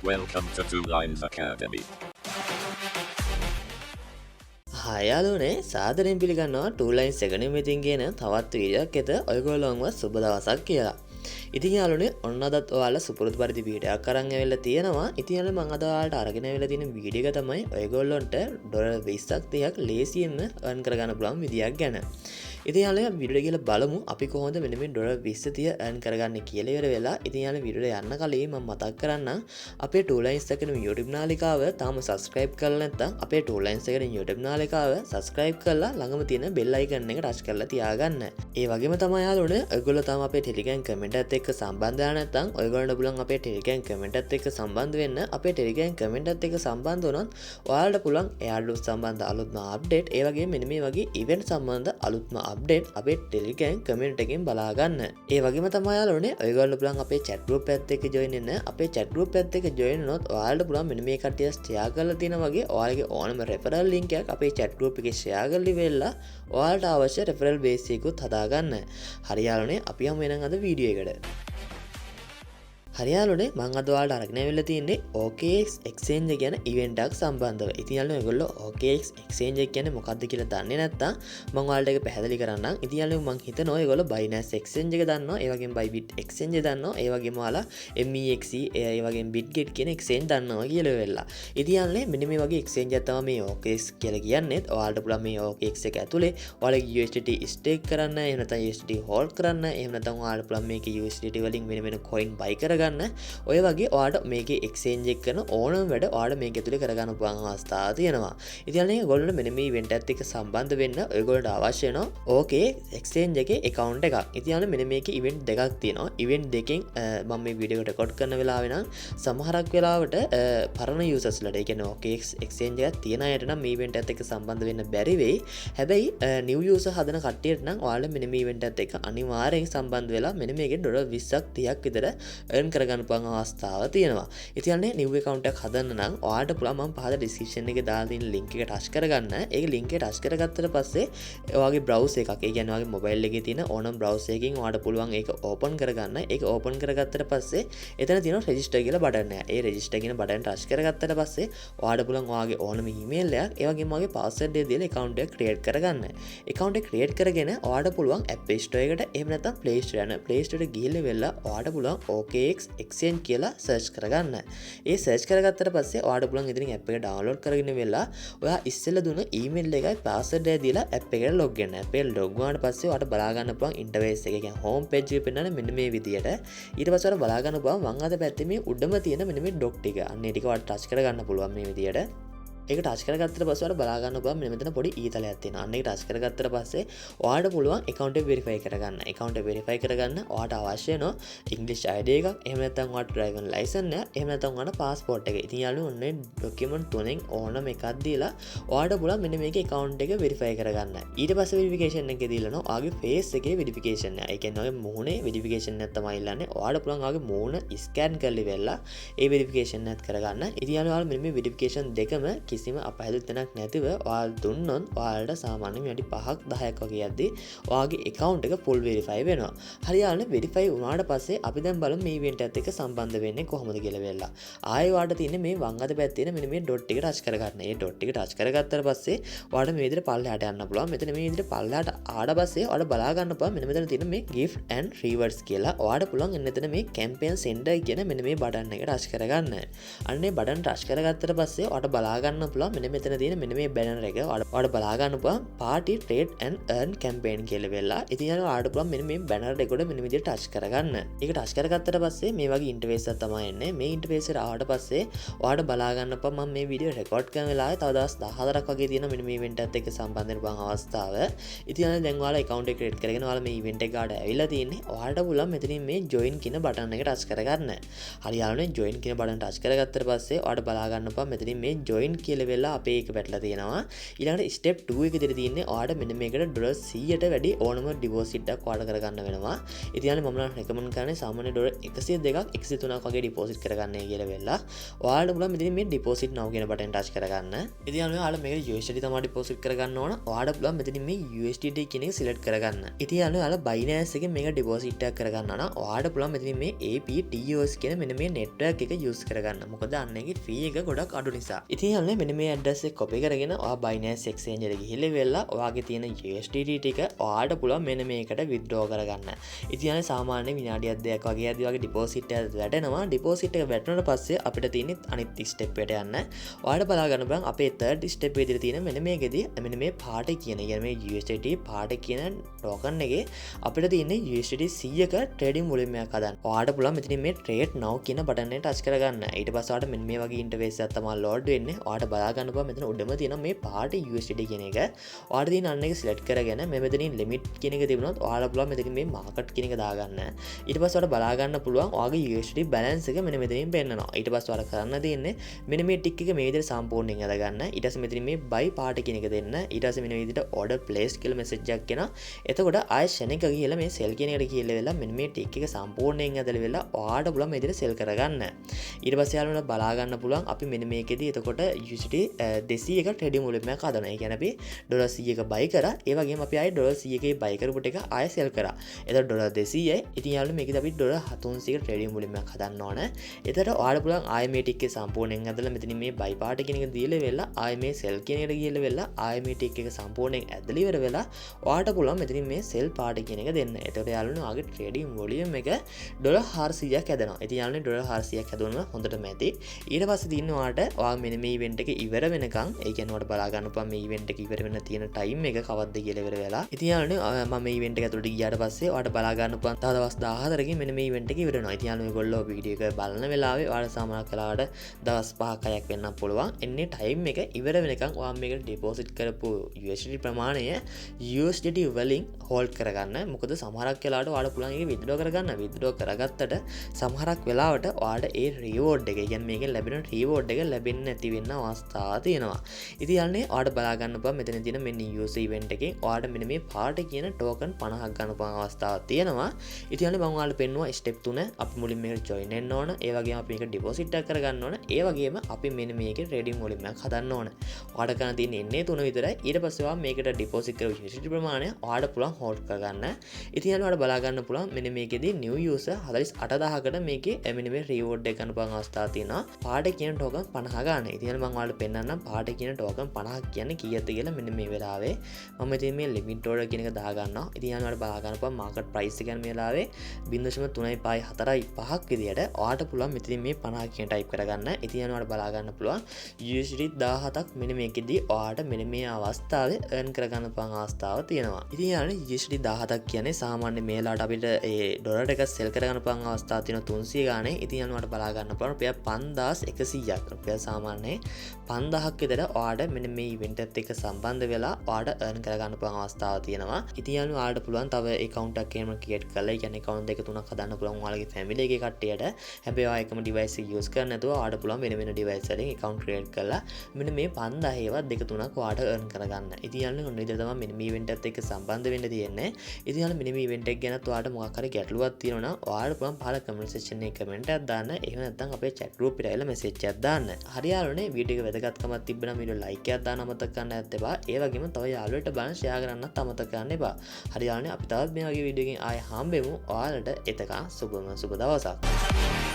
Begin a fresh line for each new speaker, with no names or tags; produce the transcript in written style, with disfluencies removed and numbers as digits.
Welcome to Two Lines Academy.
හයාලුනේ සාදරයෙන් පිළිගන්නවා 2 lines එකනේ මෙතින් කියන තවත් වීඩියෝයක් එත ඔයගොල්ලෝන්ව සුබ දවසක් කියලා. ඉතින් යාළුවනේ ඔන්න අදත් ඔයාලා සුපුරුදු පරිදි වීඩියෝයක් අරන් ඇවිල්ලා තියෙනවා. ඉතින් යාළුවනේ මම අද ඔයාලට අරගෙන ඇවිල්ලා තියෙන වීඩියෝ එක තමයි ඔයගොල්ලන්ට ඩොලර් 20ක් 30ක් ලේසියෙන්ම earn කරගන්න පුළුවන් විදියක් ගැන. ඉතින් යාළුවනේ වීඩියෝ එක කියලා බලමු අපි කොහොමද මෙන්න මේ ඩොලර් 20 30 earn කරගන්නේ කියලා ඉවර වෙලා. ඉතින් යාළුවනේ වීඩියෝ යන්න කලින් මම මතක් කරන්නම් අපේ 2 lines එකේ YouTube නාලිකාව තාම subscribe කරලා නැත්නම් අපේ 2 lines එකේ YouTube නාලිකාව subscribe කරලා ළඟම තියෙන bell icon එක touch කරලා තියාගන්න. ඒ වගේම තමයි යාළුවනේ ඔයගොල්ලෝ තාම අපේ Telegram comment එකත් එක්ක සම්බන්ධ වෙලා නැත්නම් ඔයගොල්ලන්ට පුළුවන් අපේ Telegram comment එකත් එක්ක සම්බන්ධ වෙන්න. අපේ Telegram comment එකත් එක්ක සම්බන්ධ වුණොත් ඔයාලට පුළුවන් එයාලට සම්බන්ධ අලුත්ම update ඒ වගේම මෙන්න මේ වගේ event සම්බන්ධ අලුත්ම update අපේ Telegram comment එකෙන් බලා ගන්න. ඒ වගේම තමයි යාළුවනේ ඔයගොල්ලෝ පුළුවන් අපේ chat group එකත් එක්ක join වෙන්න. අපේ chat group එකත් එක්ක join වුණොත් ඔයාලට පුළුවන් මෙන්න මේ කට්ටිය share කරලා තියෙන වගේ ඔයාලගේ ඕනම referral link එකක් අපේ chat group එකේ share කරලි වෙලා ඔයාලට අවශ්‍ය referral base එකකුත් හදා ගන්න. හරි යාළුවනේ අපි යමු එහෙනම් අද වීඩියෝ එකට. හරියාලුනේ මං අද ඔයාලට අරගෙන ඇවිල්ලා තියෙන්නේ OKX exchange කියන event එකක් සම්බන්ධව. ඉතින් යාළුවෝ ඔයගොල්ලෝ OKX exchange එක කියන්නේ මොකක්ද කියලා දන්නේ නැත්නම් මං ඔයාලට ඒක පැහැදිලි කරන්නම්. ඉතින් යාළුවෝ මං හිතනවා ඔයගොල්ලෝ Binance exchange එක දන්නවා, ඒ වගේම Bybit exchange එක දන්නවා, ඒ වගේම ඔයාලා MEXC ඒ වගේම Bitget කියන exchange දන්නවා කියලා වෙලා. ඉතින් යාළුවනේ මෙන්න මේ වගේ exchange එකක් තමයි මේ OKX කියලා කියන්නේ. ඔයාලට පුළුවන් මේ OKX එක ඇතුලේ ඔයාලගේ USDT stake කරන්න, එහෙම නැත්නම් USDT hold කරන්න, එහෙම නැත්නම් ඔයාලට පුළුවන් මේකේ USDT වලින් වෙන coin buy කරගන්න. ඔය වගේ ඔයාලට මේකේ exchange එක කරන ඕනම වැඩ ඔයාලට මේක ඇතුලේ කරගන්න පුළුවන් අවස්ථාව තියෙනවා. ඉතින් අනේ ඔයගොල්ලෝ මෙන්න මේ event එකත් එක්ක සම්බන්ධ වෙන්න ඔයගොල්ලන්ට අවශ්‍ය වෙනවා OKX exchange එකේ account එකක්. ඉතින් අනේ මෙන්න මේකේ event දෙකක් තියෙනවා. event දෙකෙන් මම මේ වීඩියෝ එක රෙකෝඩ් කරන වෙලාවේ නම් සමහරක් වෙලාවට පරණ users ලට ඒ කියන්නේ OKX exchange එකක් තියෙන අයට නම් මේ event එකත් එක්ක සම්බන්ධ වෙන්න බැරි වෙයි. හැබැයි new user හදන කට්ටියට නම් ඔයාලා මෙන්න මේ event එකත් එක්ක අනිවාර්යෙන් සම්බන්ධ වෙලා මෙන්න මේකේ ඩොලර් 20ක් 30ක් විතර earn කරගන්න පුළුවන් අවස්ථාව තියෙනවා. ඉතින් අනේ new account එකක් හදන්න නම් ඔයාලට පුළුවන් මම පහත description එකේ දාලා තියෙන link එක touch කරගන්න. ඒක link එක touch කරගත්තට පස්සේ ඔයාගේ browser එකක්, ඒ කියන්නේ ඔයාගේ mobile එකේ තියෙන ඕනම browser එකකින් ඔයාලට පුළුවන් ඒක open කරගන්න. ඒක open කරගත්තට පස්සේ එතන තියෙන register කියලා button එක. ඒ register කියන button touch කරගත්තට පස්සේ ඔයාලට පුළුවන් ඔයාගේ ඕනම email එකක්, ඒ වගේම ඔයාගේ password එක දීලා account එක create කරගන්න. account එක create කරගෙන ඔයාලට පුළුවන් app store එකට එහෙම නැත්නම් play store යන play store එකට ගිහිල්ලා වෙලා ඔයාලට පුළුවන් OKX exchange කියලා search කරගන්න. ඒ search කරගත්තට පස්සේ ඔයාලට පුළුවන් ඉතින් app එක download කරගෙන වෙලා ඔයා ඉස්සෙල්ලා දුන්න email එකයි password එක දීලා app එකට log වෙන්න. app එකට log වුණාට පස්සේ ඔයාලට බලා ගන්න පුළුවන් interface එක. ඒ කියන්නේ home page එක පෙන්නන මෙන්න මේ විදියට. ඊට පස්සේ ඔයාලට බලා ගන්න පුළුවන් වම් අත පැත්තේ මේ උඩම තියෙන මෙන්න මේ dot ටික. අන්න ඒ ටික ඔයාලට touch කරගන්න පුළුවන් මේ විදියට. ඒක ටච් කරගත්තට පස්සේ ඔයාලට බලා ගන්න පුළුවන් මෙන්න මෙතන පොඩි ඊතලයක් තියෙනවා. අන්න ඒක ටච් කරගත්තට පස්සේ ඔයාලට පුළුවන් account එක verify කරගන්න. account එක verify කරගන්න ඔයාලට අවශ්‍ය වෙනවා English ID එකක්, එහෙම නැත්නම් ඔයාලට driving license එක, එහෙම නැත්නම් ඔයාලට passport එක. ඉතින් යාළුවෝ ඔන්නේ document තුනෙන් ඕනම එකක් දීලා ඔයාලට පුළුවන් මෙන්න මේකේ account එක verify කරගන්න. ඊට පස්සේ verification එක දීලා ඔයාගේ face එකේ verification එක. ඒ කියන්නේ ඔයාගේ මුහුණේ verification එක තමයි ඉල්ලන්නේ. ඔයාලට පුළුවන් ඔයාගේ මුහුණ scan කරලි වෙලා ඒ verification එකත් කරගන්න. ඉතින් යාළුවෝ මෙන්න මේ verification දෙකම කිසිම අපහැදිලි තැනක් නැතිව ඔයාලා දුන්නොත් ඔයාලට සාමාන්‍යයෙන් වැඩි 5ක් 10ක් වගේ යද්දී ඔයාගේ account එක full verify වෙනවා. හරියානේ verify වුණාට පස්සේ අපි දැන් බලමු මේ event එකත් එක්ක සම්බන්ධ වෙන්නේ කොහොමද කියලා වෙලා. ආයෙ ඔයාලට තියෙන්නේ මේ වම් අත පැත්තේ තියෙන මෙන්න මේ dot එක touch කරගන්න. මේ dot එක touch කරගත්තාට පස්සේ ඔයාලට මේ විදිහට පල්ලෙහාට යන්න පුළුවන්. මෙතන මේ විදිහට පල්ලෙහාට ආවට පස්සේ ඔයාලට බලා ගන්න පුළුවන් මෙන්න මෙතන තියෙන මේ gift and rewards කියලා. ඔයාලට පුළුවන් එන්න මේ campaign center කියන මෙන්න මේ button එක touch කරගන්න. අන්න මේ button touch කරගත්තට පස්සේ ඔයාලට බලා ගන්න පුළුවන් මෙන්න මෙතන තියෙන මෙන්න මේ banner එක ඔයාලට බලා ගන්න පුළුවන් party trade and earn campaign කියලා වෙලා. ඉතින් ඔයාලට පුළුවන් මෙන්න මේ banner එක උඩ මෙන්න විදිහට touch කරගන්න. ඒක touch කරගත්තට පස්සේ මේ වගේ interface එකක් තමයි එන්නේ. මේ interface එකට ආවට පස්සේ ඔයාලට බලා ගන්න පුළුවන් මම මේ වීඩියෝ record කරන වෙලාවේ තව දවස් 14ක් වගේ තියෙන මෙන්න මේ event එකත් එක්ක සම්බන්ධ වෙන පුළුවන් අවස්ථාව. ඉතින් දැන් ඔයාලා account එක create කරගෙන ඔයාලා මේ event එක ගාඩ ඇවිල්ලා තියෙන්නේ. ඔයාලට පුළුවන් මෙතනින් මේ join කියන button එක touch කරගන්න. හරි යාළුවනේ join කියන button touch කරගත්තට පස්සේ ඔයාලට බලා ගන්න පුළුවන් මෙතනින් මේ join කියලා කියලා වෙලා අපේ එක පැටලා තියෙනවා. ඊළඟට ස්ටෙප් 2 එක විතර තියෙන්නේ ඔයාලට මෙන්න මේකට ඩොලර් 100ට වැඩි ඕනම ඩිපොසිට් එකක් ඔයාලට කරගන්න වෙනවා. ඉතින් යාළුවනේ මම නම් රෙකමන්ඩ් කරන්නේ සාමාන්‍ය ඩොලර් 102ක් 103ක් වගේ ඩිපොසිට් කරගන්නයි කියලා වෙලා. ඔයාලට පුළුවන් මෙතන මේ ඩිපොසිට් now කියන බටන් ටච් කරගන්න. ඉතින් යාළුවනේ ඔයාලා මේක USDT තමයි ඩිපොසිට් කරගන්න ඕන. ඔයාලට පුළුවන් මෙතන මේ USDT කියන එක සිලෙක්ට් කරගන්න. ඉතින් යාළුවනේ ඔයාලා Binance එකේ මේක ඩිපොසිට් එකක් කරගන්න නම් ඔයාලට පුළුවන් මෙතන මේ APTOS කියන මෙන්න මේ නෙට්වර්ක් එක යූස් කරගන්න. මොකද අන්න ඒකේ ෆී එක ගොඩක් අඩු නිසා. ඉතින් යාළුවනේ මෙන්න මේ ඇඩ්‍රස් එක කොපි කරගෙන ඔයා Binance exchange එකට ගිහිල්ලා වෙලා ඔයාගේ තියෙන USDT ටික ඔයාලට පුළුවන් මෙන්න මේකට withdraw කරගන්න. ඉතින් යාළුවනේ සාමාන්‍ය විනාඩියක් දෙකක් වගේ ඇද්දි වගේ ඩිපොසිට් එක වැටෙනවා. ඩිපොසිට් එක වැටුණාට පස්සේ අපිට තියෙන්නේ අනිත් ස්ටෙප් එකට යන්න. ඔයාලට බලා ගන්න බලන්න අපේ third step එකේ තියෙන මෙන්න මේකෙදී මෙන්න මේ පාට කියන මේ USDT පාට කියන token එකේ අපිට තියෙන්නේ USDT 100ක trading volume එකක් හදන්න. ඔයාලට පුළුවන් මෙතනින් මේ trade now කියන බටන් එක touch කරගන්න. ඊට පස්සේ ඔයාලට මෙන්න මේ වගේ interface එකක් තමයි load වෙන්නේ. ඔයාලට බලා ගන්න පුළුවන් මෙතන උඩම තියෙන මේ පාට USDT කියන එක. ඔයාලට තියෙන අන්න එක select කරගෙන මේ මෙතනින් limit කියන එක තිබුණොත් ඔයාලට පුළුවන් මෙතනින් මේ market කියන එක දාගන්න. ඊට පස්සේ ඔයාලට බලා ගන්න පුළුවන් ඔයාගේ USDT balance එක මෙන්න මෙතනින් පෙන්නනවා. ඊට පස්සේ ඔයාලට කරන්න තියෙන්නේ මෙන්න මේ ටික එක මේ විදිහට සම්පූර්ණයෙන් අදගන්න. ඊට පස්සේ මෙතනින් මේ buy පාට කියන එක දෙන්න. ඊට පස්සේ මෙන්න මේ විදිහට order place කියලා message එකක් එනවා. එතකොට ආයෙ ෂණික ගිහලා මේ sell කියන එකට ගිහලා වෙලා මෙන්න මේ ටික එක සම්පූර්ණයෙන් ඇදලා වෙලා ඔයාලට පුළුවන් මේ විදිහට sell කරගන්න. ඊට පස්සේ යාළුවනේ බලා ගන්න පුළුවන් අපි මෙන්න මේකෙදී එතකොට USDT 200ක trading volume එකක් හදනවා. ඒ කියන්නේ අපි ඩොලර් 100ක buy කරා. ඒ වගේම අපි ආයෙ ඩොලර් 100ක buy කරපු ටික ආයෙ sell කරා. එතකොට ඩොලර් 200යි. ඉතින් යාළුවනේ මේකෙදී අපි ඩොලර් 300ක trading volume එකක් හදන්න ඕන. එතකොට ඔයාලට පුළුවන් ආයෙ මේ ටික එක සම්පූර්ණයෙන් ඇදලා මෙතනින් මේ buy පාට කියන එක දීලා වෙලා ආයෙ මේ sell කියන එකට ගිහලා වෙලා ආයෙ මේ ටික එක සම්පූර්ණයෙන් ඇදලා ඉවර වෙලා ඔයාලට පුළුවන් මෙතනින් මේ sell පාට කියන එක දෙන්න. එතකොට යාළුවනේ ඔයාගේ trading volume එක ඩොලර් 400ක් හැදෙනවා. ඉතින් යාළුවනේ ඩොලර් 400ක් හැදුවම හොඳටම ඇති. ඊට පස්සේ තියෙනවා ඔයාලට ඔයා මෙන්න මේ event එක ඉවර වෙනකන් ඒ කියන්නේ ඔයාලට බලා ගන්න පුළුවන් මේ event එක ඉවර වෙන්න තියෙන time එක කවද්ද කියලා ඉවර වෙලා. ඉතින් යාළුවනේ මම මේ event එක ඇතුළට ගියාට පස්සේ ඔයාලට බලා ගන්න පුළුවන් තව දවස් 14කින් මෙන්න මේ event එක ඉවර වෙනවා. ඉතින් යාළුවනේ ඔයගොල්ලෝ වීඩියෝ එක බලන වෙලාවේ ඔයාලා සාමාන්‍ය කලාවට දවස් 5ක් 6ක් වෙන්න පුළුවන්. එන්නේ time එක ඉවර වෙනකන් ඔයා මේකට deposit කරපු USDT ප්‍රමාණය USDT වලින් hold කරගන්න. මොකද සමහරක් වෙලාවට ඔයාලා පුළුවන් ඒක withdraw කරගන්න. withdraw කරගත්තට සමහරක් වෙලාවට ඔයාලට ඒ reward එක, කියන්නේ මේකෙන් ලැබෙන reward එක ලැබෙන්නේ නැති වෙන්න අවස්ථා තියෙනවා. ඉතින් යන්නේ ඔයාලට බලා ගන්න පුළුවන් මෙතන තියෙන මෙන්න user event එකෙන් ඔයාලට මෙන්න මේ පාට කියන token 50ක් ගන්න පුළුවන් අවස්ථාවක් තියෙනවා. ඉතින් යන්නේ මම ඔයාලට පෙන්නුවා step 3. අපි මුලින් මේකට join වෙන්න ඕන. ඒ වගේම අපි මේක deposit එකක් කරගන්න ඕන. ඒ වගේම අපි මෙන්න මේකේ trading volume එකක් හදන්න ඕන. ඔයාලට කරන්න තියෙන්නේ එන්නේ 3 විතරයි. ඊට පස්සේ ඔයා මේකට deposit කරපු USDT ප්‍රමාණය ඔයාලට පුළුවන් hold කරගන්න. ඉතින් යන්නේ ඔයාලට බලා ගන්න පුළුවන් මෙන්න මේකෙදී new user 48000කට මේකේ මෙන්න මේ reward එක ගන්න පුළුවන් අවස්ථාවක් තියෙනවා. පාට කියන token 50 ගන්න. ඉතින් යන්නේ මම ඔයාලට පෙන්නන්නම් පාට කියන token 50ක් කියන්නේ කීයද කියලා මෙන්න මේ වෙලාවේ. මම ඉතින් මේ limit order කියන එක දා ගන්නවා. ඉතින් යන්නේ ඔයාලට බලා ගන්න පුළුවන් market price එක මේ වෙලාවේ 0.345 විදියට ඔයාලට පුළුවන් මෙතනින් මේ 50 කියන type කරගන්න. ඉතින් යන්නේ ඔයාලට බලා ගන්න පුළුවන් USDT 17ක් මෙන්න මේකෙදී ඔයාලට මෙන්න මේ අවස්ථාවේ earn කරගන්න පුළුවන් අවස්ථාව තියෙනවා. ඉතින් යන්නේ USDT 17ක් කියන්නේ සාමාන්‍ය මේ වෙලාවට අපිට ඒ ඩොලර් එක sell කරගන්න පුළුවන් අවස්ථාව තියෙනවා 300 ගානේ. ඉතින් යන්නේ ඔයාලට බලා ගන්න පුළුවන් රුපියල් 5100ක්. රුපියල් සාමාන්‍ය 5000ක් විතර ඔයාලට මෙන්න මේ event එකත් එක්ක සම්බන්ධ වෙලා ඔයාලට earn කරගන්න පුළුවන් අවස්ථාව තියෙනවා. ඉතින් යන්නේ ඔයාලට පුළුවන් තව account එකක් එහෙම create කරලා, ඒ කියන්නේ account දෙක තුනක් හදන්න පුළුවන් ඔයාලගේ family එකේ කට්ටියට. හැබැයි ඔයා එකම device එක use කරන්නේ නැතුව ඔයාලට පුළුවන් වෙන වෙන device වලින් account create කරලා මෙන්න මේ 5000 ඒවත් දෙක තුනක් ඔයාලට earn කරගන්න. ඉතින් යන්නේ ඔන්න විදිහට තමයි මෙන්න මේ event එකත් එක්ක සම්බන්ධ වෙන්න තියෙන්නේ. ඉතින් යන්නේ මෙන්න මේ event එක ගැන ඔයාලට මොකක් හරි ගැටලුවක් තියෙනවා නම් ඔයාලට පුළුවන් පහළ comment section එකේ comment එකක් දාන්න. එහෙම නැත්නම් අපේ chat group එකට ඇවිල්ලා message එකක් දාන්න. හරි යාළුවනේ, වීඩියෝ එක වැදගත්කමක් තිබ්බනම් වීඩියෝ like එකක් දාන්න අමතක කරන්න නැත්නම් ඒ වගේම තව යාළුවෙක්ට බලන්න share කරන්නත් අමතක කරන්න එපා. හරි යාළුවනේ, අපි තවත් මේ වගේ වීඩියෝ එකකින් ආයෙ හම්බෙමු. ඔයාලට එතකන් සුබ දවසක්.